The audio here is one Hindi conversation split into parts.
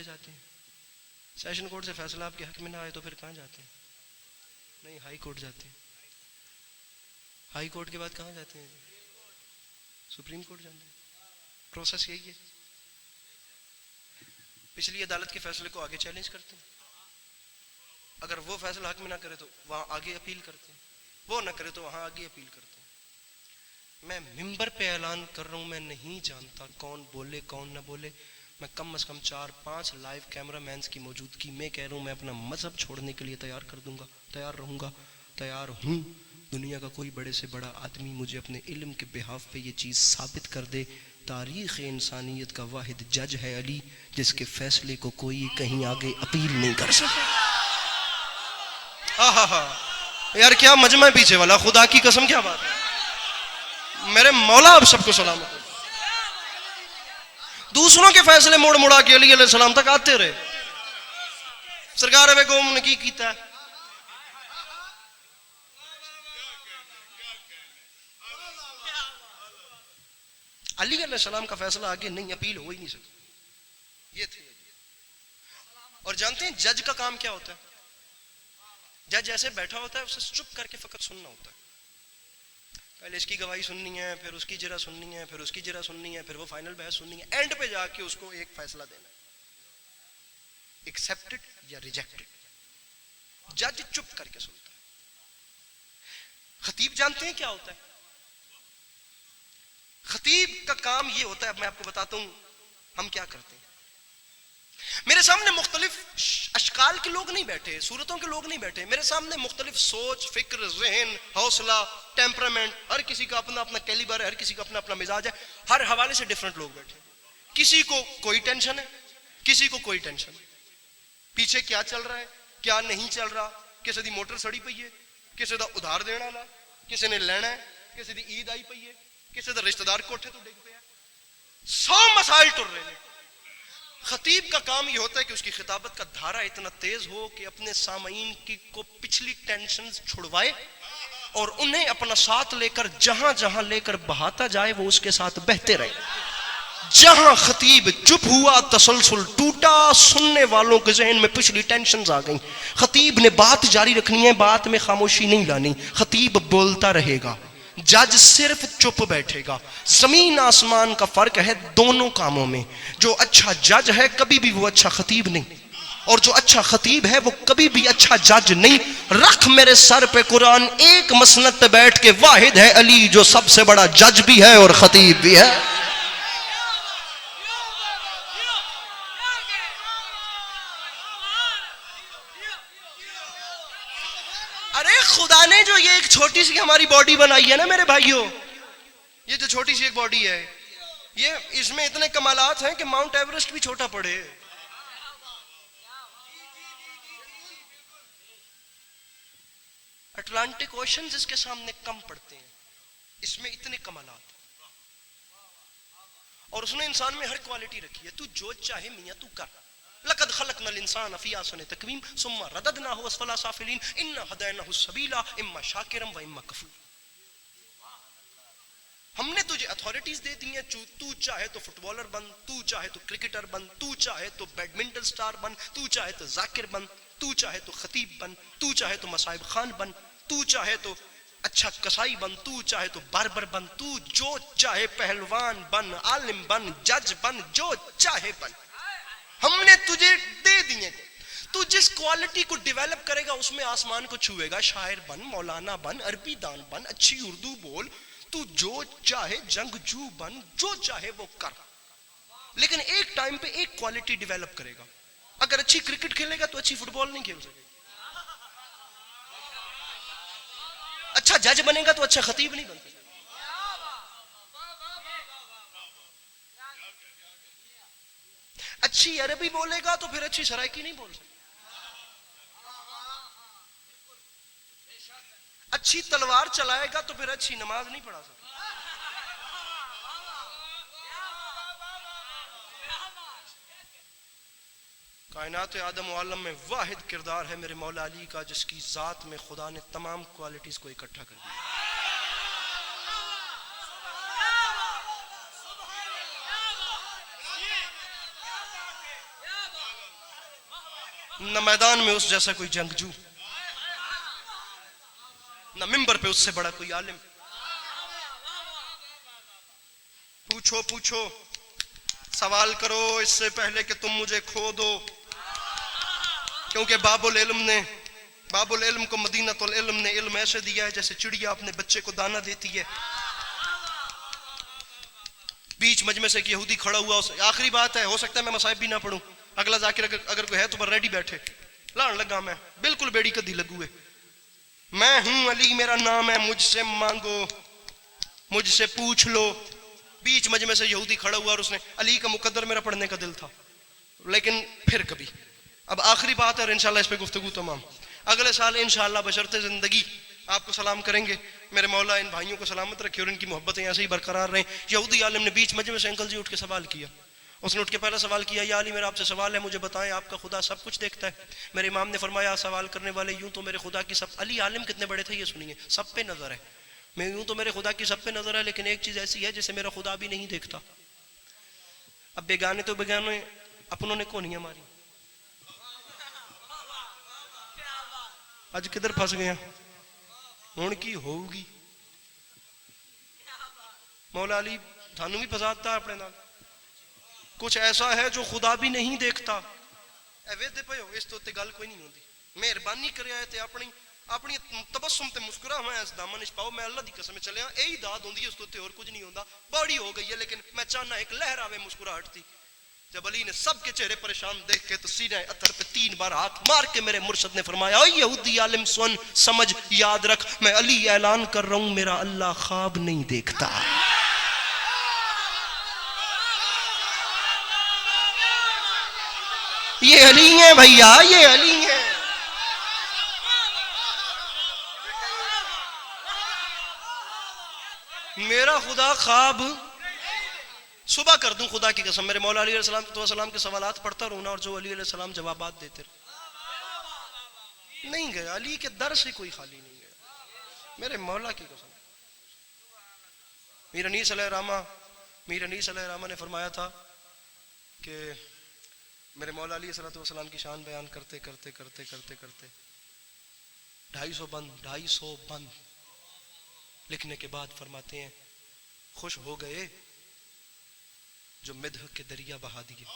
जाते हैं। सेशन कोर्ट से फैसला आपके हक में ना आए तो फिर कहाँ जाते हैं? नहीं, हाई कोर्ट जाते हैं। हाई कोर्ट के बाद कहाँ जाते हैं? सुप्रीम कोर्ट जाते हैं। प्रोसेस यही है। पिछली अदालत के फैसले को आगे चैलेंज करते हैं, अगर वो फैसला हक में ना करे तो वहां आगे अपील करते हैं, वो ना करे तो वहां आगे अपील करते हैं। मैं मिंबर पे ऐलान कर रहा हूं, मैं नहीं जानता कौन बोले कौन ना बोले, मैं कम से कम 4-5 लाइव कैमरामैन्स की मौजूदगी में कह रहा हूं, मैं अपना मजहब छोड़ने के लिए तैयार कर दूंगा, तैयार रहूंगा, तैयार हूं। दुनिया का कोई बड़े से बड़ा आदमी मुझे अपने इल्म के बिहाफ पे ये चीज़ साबित कर दे, तारीख़ इंसानियत का वाहिद जज है अली, जिसके फैसले को कोई कहीं आगे अपील नहीं कर सके। यार क्या मजमा है पीछे वाला, खुदा की कसम क्या बात है। मेरे मौला आप सबको सलामत हो। दूसरों के फैसले मोड़ मुड़ा के अली अलैहि सलाम तक आते रहे। सरकार वे कौम ने की कीता है? अली अलैहि सलाम का फैसला आगे नहीं अपील हो ही नहीं सकती। ये थे। और जानते हैं जज का काम क्या होता है? जज ऐसे बैठा होता है, उसे चुप करके फकत सुनना होता है। पहले इसकी गवाही सुननी है, फिर उसकी जरा सुननी है, फिर उसकी जरा सुननी है, फिर वो फाइनल बहस सुननी है, एंड पे जाके उसको एक फैसला देना है, एक्सेप्टेड या रिजेक्टेड। जज चुप करके सुनता है। खतीब जानते हैं क्या होता है? खतीब का काम ये होता है, अब मैं आपको बताता हूं हम क्या करते हैं। मेरे सामने मुख्तलिफ अशकाल के लोग नहीं बैठे, सूरतों के लोग नहीं बैठे, मेरे सामने मुख्तलिफ सोच, फिक्र, ज़हन, हौसला, टेम्परामेंट, हर किसी का अपना अपना कैलिबर है, हर किसी का अपना अपना मिजाज है, हर हवाले से डिफरेंट लोग बैठे। किसी को कोई टेंशन है, किसी को कोई टेंशन है, पीछे क्या चल रहा है क्या नहीं चल रहा, किसी दी मोटर सड़ी पई है, किसी दा उधार देने वाला, किसी ने लेना है, किसी दी ईद आई पई है, किसी दा रिश्तेदार कोठे तो डिग पिया, 100 मसाइल टुर रहे हैं। खतीब का काम यह होता है कि उसकी खिताबत का धारा इतना तेज हो कि अपने सामईन की को पिछली टेंशन छुड़वाए और उन्हें अपना साथ लेकर जहां जहां लेकर बहाता जाए वो उसके साथ बहते रहे। जहां खतीब चुप हुआ तसलसल टूटा, सुनने वालों के जहन में पिछली टेंशन आ गई। खतीब ने बात जारी रखनी है, बात में खामोशी नहीं लानी। खतीब बोलता रहेगा, जज सिर्फ चुप बैठेगा। जमीन आसमान का फर्क है दोनों कामों में। जो अच्छा जज है कभी भी वो अच्छा खतीब नहीं, और जो अच्छा खतीब है वो कभी भी अच्छा जज नहीं। रख मेरे सर पे कुरान, एक मसनद पे बैठ के वाहिद है अली जो सबसे बड़ा जज भी है और खतीब भी है। अरे खुदा ने जो ये एक छोटी सी हमारी बॉडी बनाई है ना मेरे भाइयों, ये जो छोटी सी एक बॉडी है, ये इसमें इतने कमालात हैं कि माउंट एवरेस्ट भी छोटा पड़े। अटलांटिक ओशन जिसके सामने कम पड़ते हैं, इसमें इतने कमालात। और उसने इंसान में हर क्वालिटी रखी है, तू जो चाहे मियां तू कर। लक़द ख़लक़नल इंसान फ़ी अहसनि तक़वीम सुम्मा रददनाहु अस्फ़ला साफ़िलीन इन्ना हदैनाहु सबीला इम्मा शाकिरन व इम्मा कफ़ूर। हमने तुझे अथॉरिटीज दे दी हैं, तू चाहे तो फुटबॉलर बन, तू चाहे तो क्रिकेटर बन, तू चाहे तो बैडमिंटन स्टार बन, तू चाहे तो जाकिर बन, तू चाहे तो खतीब बन, तू चाहे तो मसाइब खान बन, तू चाहे तो अच्छा कसाई बन, तू चाहे तो बार्बर बन, तू जो चाहे पहलवान बन, आलिम बन, जज बन, जो चाहे बन। हमने तुझे दे दिए। तू जिस क्वालिटी को डेवलप करेगा उसमें आसमान को छुएगा। शायर बन, मौलाना बन, अरबी दान बन, अच्छी उर्दू बोल, तू जो चाहे जंगजू बन, जो चाहे वो कर, लेकिन एक टाइम पे एक क्वालिटी डेवलप करेगा। अगर अच्छी क्रिकेट खेलेगा तो अच्छी फुटबॉल नहीं खेल सकेगा। अच्छा जज बनेगा तो अच्छा खतीब नहीं बन सकेगा। अच्छी अरबी बोलेगा तो फिर अच्छी सराइकी नहीं बोल सकता। अच्छी तलवार चलाएगा तो फिर अच्छी नमाज नहीं पढ़ा सकता। कायनात आदम व आलम में वाहिद किरदार है मेरे मौला अली का, जिसकी जात में खुदा ने तमाम क्वालिटीज को इकट्ठा कर दिया। न मैदान में उस जैसा कोई जंगजू, न मिंबर पे उससे बड़ा कोई आलिम। पूछो पूछो, सवाल करो इससे पहले कि तुम मुझे खो दो, क्योंकि बाबुल इल्म को मदीनतुल इल्म ने इल्म ऐसे दिया है जैसे चिड़िया अपने बच्चे को दाना देती है। बीच मजमे से एक यहूदी खड़ा हुआ, आखिरी बात है, हो सकता है मैं मसाइब भी ना पढ़ूं, अगला जाकिर अगर कोई है तो रेडी बैठे, लान लगा मैं बिल्कुल बेड़ी कदी लगू है, मैं हूं अली मेरा नाम है, मुझसे मांगो मुझसे पूछ लो। बीच मजमे से यहूदी खड़ा हुआ और उसने, अली का मुकद्दर मेरा पढ़ने का दिल था लेकिन फिर कभी, अब आखिरी बात है और इंशाल्लाह इस पे गुफ्तगू तमाम। अगले साल इंशाल्लाह बशर्ते जिंदगी आपको सलाम करेंगे। मेरे मौला इन भाइयों को सलामत रखे और इनकी मोहब्बतें ऐसे ही बरकरार रहें। यहूदी आलिम ने बीच मजमे से अंकल जी उठ के सवाल किया, उसने उठ के पहला सवाल किया, या अली मेरा आपसे सवाल है, मुझे बताएं आपका खुदा सब कुछ देखता है। मेरे इमाम ने फरमाया, सवाल करने वाले यूं तो मेरे खुदा की सब, अली आलिम कितने बड़े थे ये सुनिए, सब पे नजर है, मैं यूं तो मेरे खुदा की सब पे नजर है, लेकिन एक चीज ऐसी है जिसे मेरा खुदा भी नहीं देखता। अब बेगाने तो बेगाने, अपनों ने कोनियां मारी, आज किधर फंस गया, हुण की होगी। मौला अली थानू भी फसाता है अपने नाल, कुछ ऐसा है जो खुदा भी नहीं देखता। वेदे पे हो इस तो ते गल कोई नहीं होती, मेहरबानी करे ते अपनी अपनी तबस्सुम ते मुस्कुरा मैं इस दामन च पाओ, मैं अल्लाह दी कसम चलिया यही दाद होंदी है, उस तो और कुछ नहीं होता। बड़ी हो गई है लेकिन मैं चाहना एक लहर आवे मुस्कुराहट थी। जब अली ने सबके चेहरे परेशान देख के तो सीने अत्थर पे 3 बार हाथ मार के मेरे मुर्शद ने फरमाया, ओ यहूदी आलिम सुन समझ याद रख, मैं अली ऐलान कर रहा हूं मेरा अल्लाह ख्वाब नहीं देखता। ये अली है भैया, ये अली है। मेरा खुदा ख्वाब, सुबह कर दूं खुदा की कसम, मेरे मौला अली अलैहिस्सलाम के सवालात पढ़ता रहूं ना, और जो अली अलैहिस्सलाम जवाबात देते रहे। नहीं गया अली के दर से कोई खाली नहीं गया, मेरे मौला की कसम। मीर अनीस अलैहिर्रहमा ने फरमाया था कि मेरे मौला अली अलैहिस्सलाम की शान बयान करते करते करते करते करते 250 बंद लिखने के बाद फरमाते हैं, खुश हो गए जो मिदह के दरिया बहा दिए।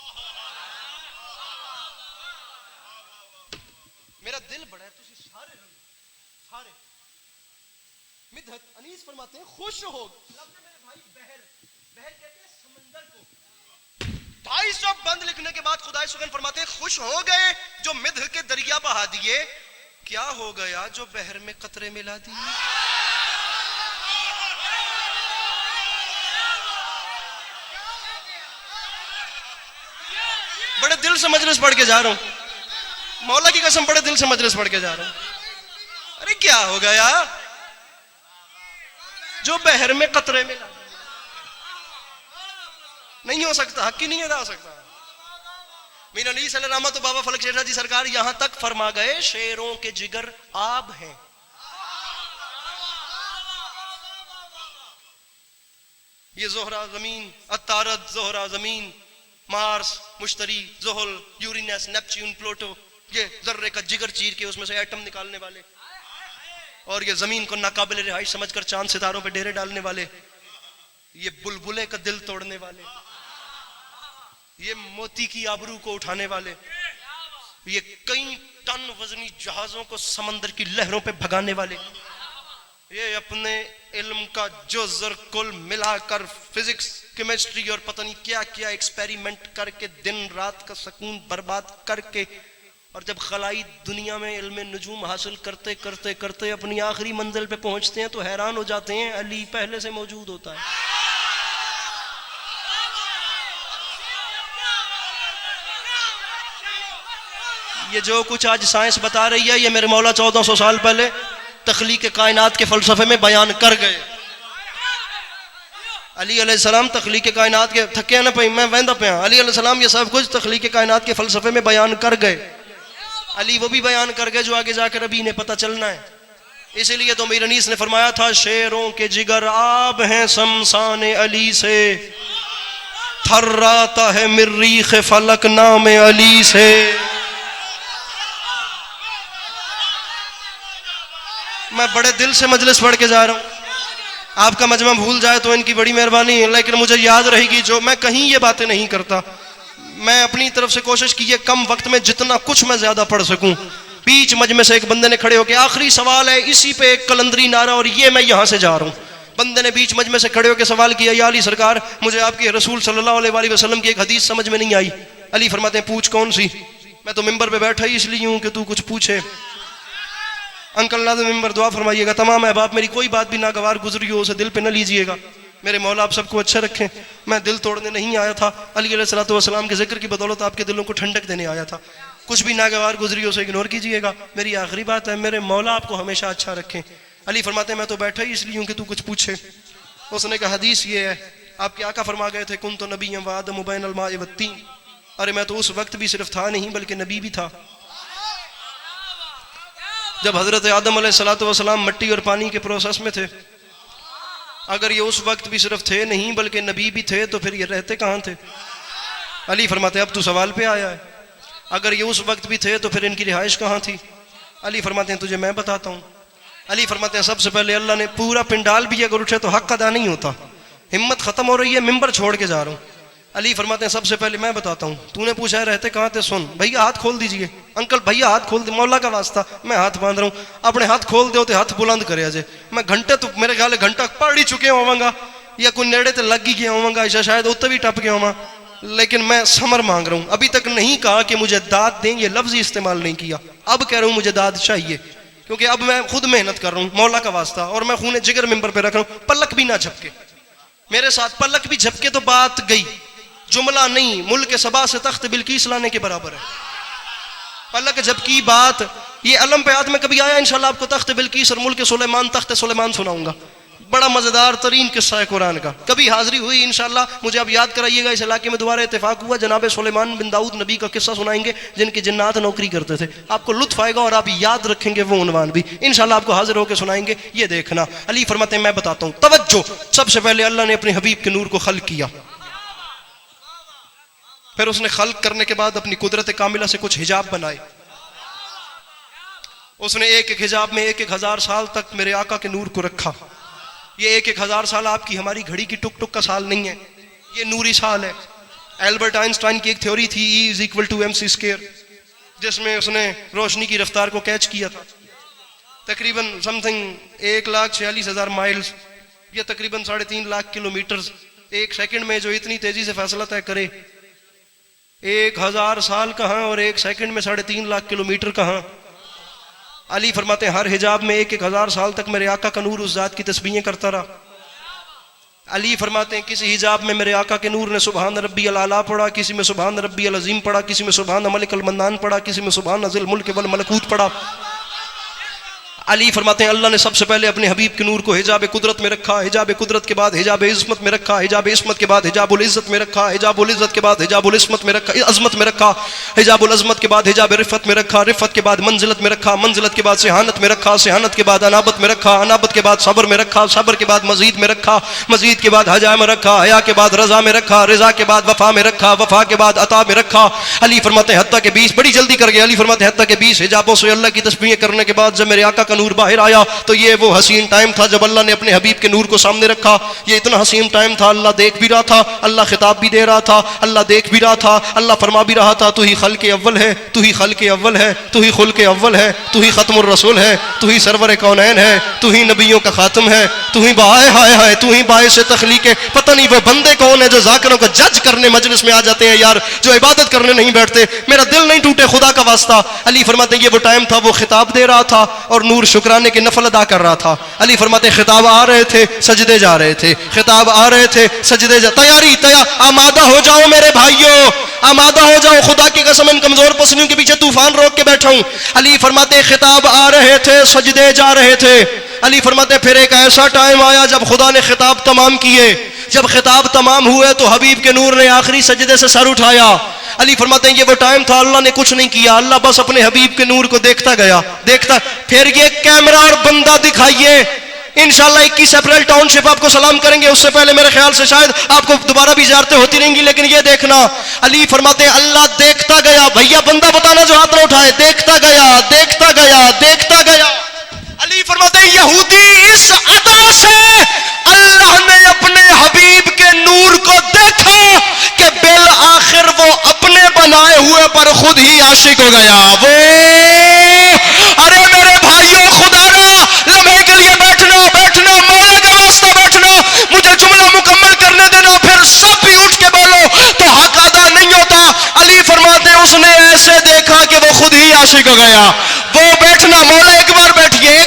मेरा दिल बड़ा है, तुसी सारे मिदहत अनीस फरमाते हैं खुश हो, मेरे भाई बहर कहते हैं समंदर को। 250 बंद लिखने के बाद खुदा सुगन फरमाते हैं, खुश हो गए जो मिदह के दरिया बहा दिए, क्या हो गया जो बहर में कतरे मिला दिए। बड़े दिल से मजलिस पढ़ के जा रहा हूं, मौला की कसम बड़े दिल से मजलिस पढ़ के जा रहा हूं। अरे क्या हो गया जो बहर में कतरे में नहीं हो सकता, हक ही नहीं अदा हो सकता। मीर अनीस अलैहिर्रहमा तो बाबा फलक शेरशाह जी सरकार यहां तक फरमा गए, शेरों के जिगर आब हैं। ये जोहरा जमीन, अतारद जोहरा जमीन, मार्स, मुश्तरी, जोहल, यूरेनस, नेपच्यून, प्लूटो, ये जर्रे का जिगर चीर के उसमें से एटम निकालने वाले, और ये जमीन को नाकाबिल रिहाइश समझकर चांद सितारों पे डेरे डालने वाले, ये बुलबुले का दिल तोड़ने वाले, ये मोती की आबरू को उठाने वाले, ये कई टन वजनी जहाजों को समंदर की लहरों पे भगाने वाले, ये अपने इल्म का जुज़र कुल मिलाकर फिजिक्स, केमिस्ट्री और पता नहीं क्या क्या एक्सपेरिमेंट करके दिन रात का सुकून बर्बाद करके, और जब खलाई दुनिया में इल्म नजूम हासिल करते करते करते अपनी आखिरी मंजिल पे पहुंचते हैं तो हैरान हो जाते हैं, अली पहले से मौजूद होता है। ये जो कुछ आज साइंस बता रही है, ये मेरे मौला 1400 साल पहले तख्लीक कायनात के फलसफे में बयान कर गए। अली अलैहिस्सलाम तख्लीक कायनात के थके ना पे मैं वहदा पे, अली अलैहिस्सलाम ये सब कुछ तख्लीक कायनात के फलसफे में बयान कर गए। अली वो भी बयान कर गए जो आगे जाकर अभी इन्हें पता चलना है। इसीलिए तो मीर अनीस ने फरमाया था, शेरों के जिगर आब हैं शमशान अली से, थर्राता है मिर्रीख फलक नाम अली से। मैं बड़े दिल से मजलिस पढ़ के जा रहा हूँ, आपका मजमा भूल जाए तो इनकी बड़ी मेहरबानी है, लेकिन मुझे याद रहेगी। जो मैं कहीं ये बातें नहीं करता, मैं अपनी तरफ से कोशिश की है कम वक्त में जितना कुछ मैं ज्यादा पढ़ सकूं। बीच मजमे से एक बंदे ने खड़े होकर आखिरी सवाल है, इसी पे एक कलंदरी नारा और ये मैं यहां से जा रहा हूं। बंदे ने बीच मजमे से खड़े होकर सवाल किया, या अली सरकार मुझे आपकी रसूल सल्लल्लाहु अलैहि वसल्लम की एक हदीस समझ में नहीं आई। अली फरमाते हैं पूछ कौन सी? मैं तो मिंबर पे बैठा ही इसलिए हूं कि तू कुछ पूछे। अंकल नाज़ मिंबर दुआ फरमाइएगा, तमाम अहबाब मेरी कोई बात भी नागवार गुजरी हो उसे दिल पे न लीजिएगा। मेरे मौला आप सबको अच्छा रखें। मैं दिल तोड़ने नहीं आया था, अली अलैहिस्सलातु वस्सलाम के जिक्र की बदौलत आपके दिलों को ठंडक देने आया था। कुछ भी नागवार गुजरी हो उसे इग्नोर कीजिएगा। मेरी आखिरी बात है, मेरे मौला आपको हमेशा अच्छा रखें। अली फरमाते हैं मैं तो बैठा ही इसलिए हूँ कि तू कुछ पूछे। उसने कहा हदीस ये है, आपके आका फरमा गए थे कुन तो नबी व आदम बैनल माए वत्तीन। अरे मैं तो उस वक्त भी सिर्फ था नहीं बल्कि नबी भी था। जब हजरत आदम अलैहिस्सलातु वस्सलाम मिट्टी और पानी के प्रोसेस में थे, अगर ये उस वक्त भी सिर्फ थे नहीं बल्कि नबी भी थे तो फिर ये रहते कहाँ थे? अली फरमाते अब तू सवाल पे आया है, अगर ये उस वक्त भी थे तो फिर इनकी रिहाइश कहाँ थी? अली फरमाते हैं तुझे मैं बताता हूँ। अली फरमाते हैं सबसे पहले अल्लाह ने पूरा पिंडाल भी अगर उठे तो हक अदा नहीं होता, हिम्मत खत्म हो रही है, मिंबर छोड़ के जा रहा हूँ। अली फरमाते हैं सबसे पहले मैं बताता हूँ। तूने पूछा है रहते कहाँ थे, सुन भैया हाथ खोल दीजिए। अंकल भैया हाथ खोल दे, मौला का वास्ता मैं हाथ बांध रहा हूँ, अपने हाथ खोल दो तो हाथ बुलंद करे अजय। मैं घंटे तो मेरे ख्याल घंटा पढ़ ही चुके होवांगा या कोई नेड़े तो लग ही गया होवांगा, ऐसा शायद उत्ते भी टप गया होवा, लेकिन मैं समर मांग रहा हूँ। अभी तक नहीं कहा कि मुझे दाद दें, ये लफ्ज ही इस्तेमाल नहीं किया। अब कह रहा हूँ मुझे दाद चाहिए, क्योंकि अब मैं खुद मेहनत कर रहा हूँ मौला का वास्ता, और मैं खूने जिगर मिंबर पे रख रहा हूँ। पलक भी ना झपके मेरे साथ, पलक भी झपके तो बात गई, जुमला नहीं, मुल्क सबा से तख्त बिल्कीस लाने के बराबर है। पलक झपकी बात, ये अलम पे याद में कभी आया इंशाल्लाह आपको तख्त बिल्कीस और मुल्क सुलेमान तख्त सुलेमान सुनाऊंगा। बड़ा मजेदार तरीन किस्सा है कुरान का, कभी हाजिरी हुई इंशाल्लाह मुझे अब याद कराइएगा। इस इलाके में दोबारा इत्तेफाक हुआ, जनाब सुलेमान बिन दाऊद नबी का किस्सा सुनाएंगे जिनकी जिन्नात नौकरी करते थे। आपको लुत्फ आएगा और आप याद रखेंगे वो उन्वान भी इंशाल्लाह आपको हाजिर होकर सुनाएंगे, ये देखना। अली फरमाते हैं मैं बताता हूँ, तवज्जो। सबसे पहले अल्लाह ने अपने हबीब के नूर को खल्क किया, फिर उसने खल्क करने के बाद अपनी कुदरत कामिला से कुछ हिजाब बनाए। उसने एक एक हिजाब में 1,000 साल तक मेरे आका के नूर को रखा। ये 1,000 साल आपकी हमारी घड़ी की टुक टुक का साल नहीं है, ये नूरी साल है। एल्बर्ट आइंस्टाइन की एक थ्योरी थी E=mc², जिसमें उसने रोशनी की रफ्तार को कैच किया था। तकरीबन समथिंग 1,46,000 माइल्स, ये तकरीबन 3.5 लाख किलोमीटर एक सेकंड में जो इतनी तेजी से फैसला तय करे, 1,000 साल कहाँ और एक सेकंड में 3.5 लाख किलोमीटर कहाँ। अली फरमाते हैं हर हिजाब में 1,000 साल तक मेरे आका का नूर उस जात की तस्बीहें करता रहा। अली फरमाते हैं किसी हिजाब में मेरे आका के नूर ने सुबहान रब्बी अल आला पढ़ा, किसी में सुबहान रब्बी अल अजीम पढ़ा, किसी में सुबहान मलिक अल मन्नान पढ़ा, किसी में सुबहान अज़िल मुल्क वल मलकूत पढ़ा। अली फरमाते हैं अल्लाह ने सबसे पहले अपने हबीब के नूर को हिजाब कुदरत में रखा, हिजाब कुदरत के बाद हिजाब इस्मत में रखा, हिजाब इस्मत के बाद हिजाबुल इज्जत में रखा, हिजाबुल इज्जत के बाद हिजाबुल इस्मत में रखा, अजमत में रखा, हिजाबुल अजमत के बाद हिजाब रिफत में रखा, रिफत के बाद मंजिलत में रखा, मंजिलत के बाद सिहानत में रखा, सिहानत के बाद अनाबत में रखा, अनाबत के बाद सब्र में रखा, सब्र के बाद मजीद में रखा, मजीद के बाद हया में रखा, हया के बाद रजा में रखा, रजा के बाद वफा में रखा, वफा के बाद अता में रखा। अली फरमाते हैं हत्ता के 20, बड़ी जल्दी कर गए। अली फरमाते हैं हत्ता के 20 हिजाबों से अल्लाह की तस्बीहें करने के बाद जब मेरे आका का नूर बाहर आया तो ये वो हसीन टाइम था जब अल्लाह ने अपने हबीब के नूर को सामने रखा। ये इतना हसीन टाइम था, अल्लाह देख भी रहा था, अल्लाह खिताब भी दे रहा था, अल्लाह देख भी रहा था, अल्लाह फरमा भी रहा था तू ही खल्क़ अव्वल है, तू ही खल्क़ अव्वल है, तू ही खुल्क़ अव्वल है, तू ही खत्मुर रसूल है, तू ही सरवर कौनैन है, तू ही नबियों का खातम है, तू ही बाए हाय हाय, तू ही बाए से तख्लीक है। पता नहीं वो बंदे कौन है जो जाकिरों को जज करने मजलिस में आ जाते हैं यार, जो इबादत करने नहीं बैठते। मेरा दिल नहीं टूटे खुदा का वास्ता। अली फरमाते हैं ये वो टाइम था, वो खिताब दे रहा था और नूर शुक्राने के नफल अदा कर रहा था। अली फरमाते खिताब आ रहे थे, सजदे जा रहे थे, खिताब आ रहे थे, सजदे जा, तैयारी आमादा हो जाओ मेरे भाइयों, आमादा हो जाओ। खुदा की कसम इन कमजोर पसलियों के पीछे तूफान रोक के बैठा हूं। अली फरमाते खिताब आ रहे थे, सजदे जा रहे थे। अली फरमाते फिर एक ऐसा टाइम आया जब खुदा ने खिताब तमाम किए। जब खिताब तमाम हुए तो हबीब के नूर ने आखिरी सजदे से सर उठाया। अली फरमाते हैं ये वो टाइम था, अल्लाह ने कुछ नहीं किया, अल्लाह बस अपने हबीब के नूर को देखता गया, देखता। फिर ये कैमरा और बंदा दिखाइए। इंशाल्लाह 21 अप्रैल टाउनशिप आपको सलाम करेंगे, उससे पहले मेरे ख्याल से शायद आपको दोबारा भी ज़ियारतें होती रहेंगी, लेकिन ये देखना। अली फरमाते हैं अल्लाह देखता गया। भैया बंदा बताना जो हाथ न उठाए, देखता गया, देखता गया, देखता गया। अली फरमाते हैं ये और खुद ही आशिक हो गया। वो अरे मेरे भाइयों, खुदा लम्हे के लिए बैठना बैठना, मौला के वास्ते बैठना, मुझे जुमला मुकम्मल करने देना, फिर सब भी उठ के बोलो तो हक अदा नहीं होता। अली फरमाते हैं उसने ऐसे देखा कि वो खुद ही आशिक हो गया। वो बैठना, मौला एक बार बैठिए,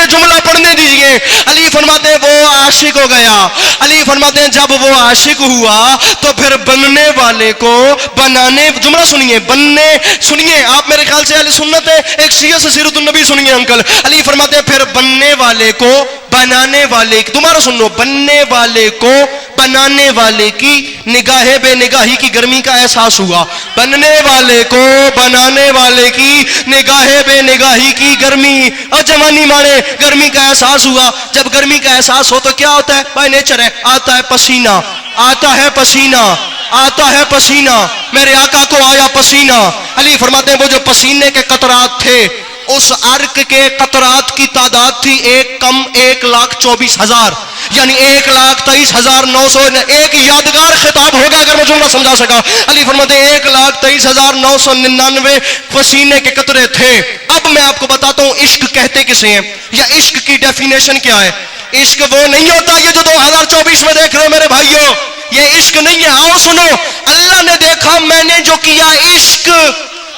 जुमला पढ़ने दीजिए। अली फरमाते हैं वो आशिक हो गया। अली फरमाते हैं जब वो आशिक हुआ तो फिर बनने वाले को बनाने, जुमला सुनिए, बनने, सुनिए आप मेरे ख्याल से अहले सुन्नत है, एक शिया से सीरतुन नबी सुनिए अंकल। अली फरमाते हैं फिर बनने वाले को बनाने वाले, दोबारा सुन लो, बनने वाले को बनाने वाले की निगाहे बेनिगाही की गर्मी का एहसास हुआ। बनने वाले को बनाने वाले की निगाहे बेनिगाही की गर्मी और जवानी माने गर्मी का एहसास हुआ। जब गर्मी का एहसास हो तो क्या होता है, बाय नेचर है, आता है पसीना, आता है पसीना, आता है पसीना। मेरे आका को आया पसीना। अली फरमाते हैं वो जो पसीने के कतरात थे, उस अर्क के कतरात की तादाद थी एक कम 1,24,000, यानी 1,23,900। एक यादगार खिताब होगा अगर मैं जुमला समझा सका। अली फरमाते हैं 1,23,999 पसीने के कतरे थे। अब मैं आपको बताता हूं इश्क कहते किसे हैं, या इश्क की डेफिनेशन क्या है। इश्क वो नहीं होता ये जो 2024 में देख रहे हो मेरे भाइयों, ये इश्क नहीं है। आओ सुनो, अल्लाह ने देखा मैंने जो किया इश्क,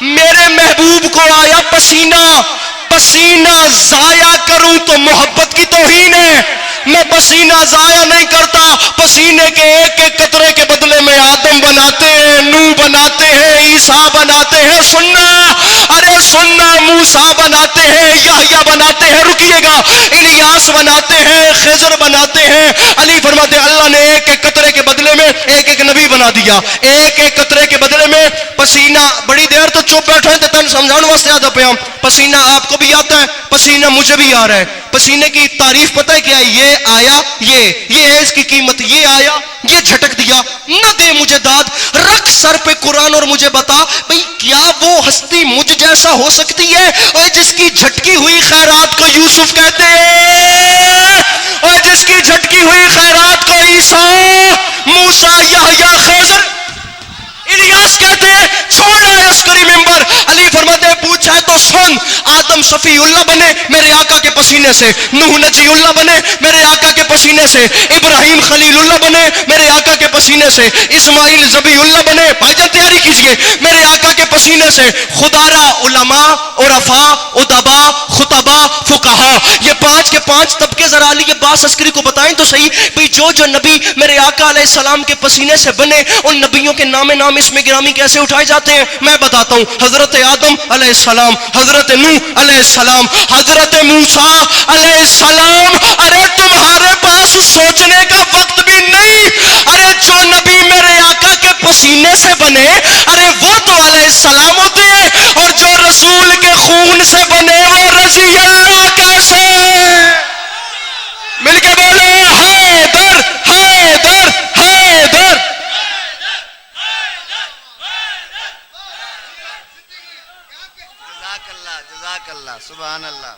मेरे महबूब को आया पसीना, पसीना जाया करूं तो मोहब्बत की तौहीन है। मैं पसीना जाया नहीं करता, पसीने के एक एक कतरे के बदले में आदम बनाते हैं, नूह बनाते हैं, ईसा बनाते हैं, सुन्ना, अरे सुन्ना, मूसा बनाते हैं, याहया बनाते हैं, रुकिएगा, इलियास बनाते हैं, खिजर बनाते हैं। अली फरमाते हैं अल्लाह ने एक एक कतरे के बदले में एक एक नबी बना दिया। एक एक कतरे के बदले में पसीना, बड़ी देर तो चुप बैठे तो तन समझाने वास्ते आता पे हम, पसीना आपको भी आता है, पसीना मुझे भी आ रहा है। पसीने की तारीफ पता है क्या है, ये आया, ये है इसकी कीमत, ये आया, ये झटक दिया, न दे मुझे दाद, रख सर पे कुरान और मुझे बता भाई क्या वो हस्ती मुझ जैसा हो सकती है और जिसकी झटकी हुई खैरात को यूसुफ कहते हैं, और जिसकी झटकी हुई खैरात को ईसा, मूसा, याहया, खिजर, इलियास कहते हैं। छोड़ रहे हैं अस्करी मिंबर। अली फरमाते हैं पूछा है तो सुन, आदम शफीउल्लाह बने मेरे आका के पसीने से, नूह नजीउल्लाह बने मेरे आका के पसीने से, इब्राहिम खलीलुल्लाह बने मेरे आका के पसीने से, इस्माइल ज़बीउल्लाह बने, भाईजान तैयारी कीजिए, मेरे आका के पसीने से। खुदारा उलमा, उरफा, उदबा, खुतबा, फुकहा, ये पांच के पांच तबके जरा अली अब्बास अस्करी को बताएं तो सही भाई, जो जो नबी मेरे आका अलैहिस्सलाम के पसीने से बने उन नबियों के नामे नाम इसमें गिरामी कैसे उठाए जाते हैं मैं बताता हूं। हजरत आदम अलैहिस्सलाम, हजरत नूह अलैहिस्सलाम, हजरत मूसा अलैहिस्सलाम। अरे तुम्हारे पास सोचने का वक्त भी नहीं। अरे जो नबी मेरे आका के पसीने से बने, अरे वो तो अलैहिस्सलाम होते हैं, और जो रसूल के खून से बने वो रजी अल्लाह कैसे। मिलके बोलो हैदर, हैदर, हैदर। जज़ाकल्लाह, जज़ाकल्लाह, सुभान अल्लाह।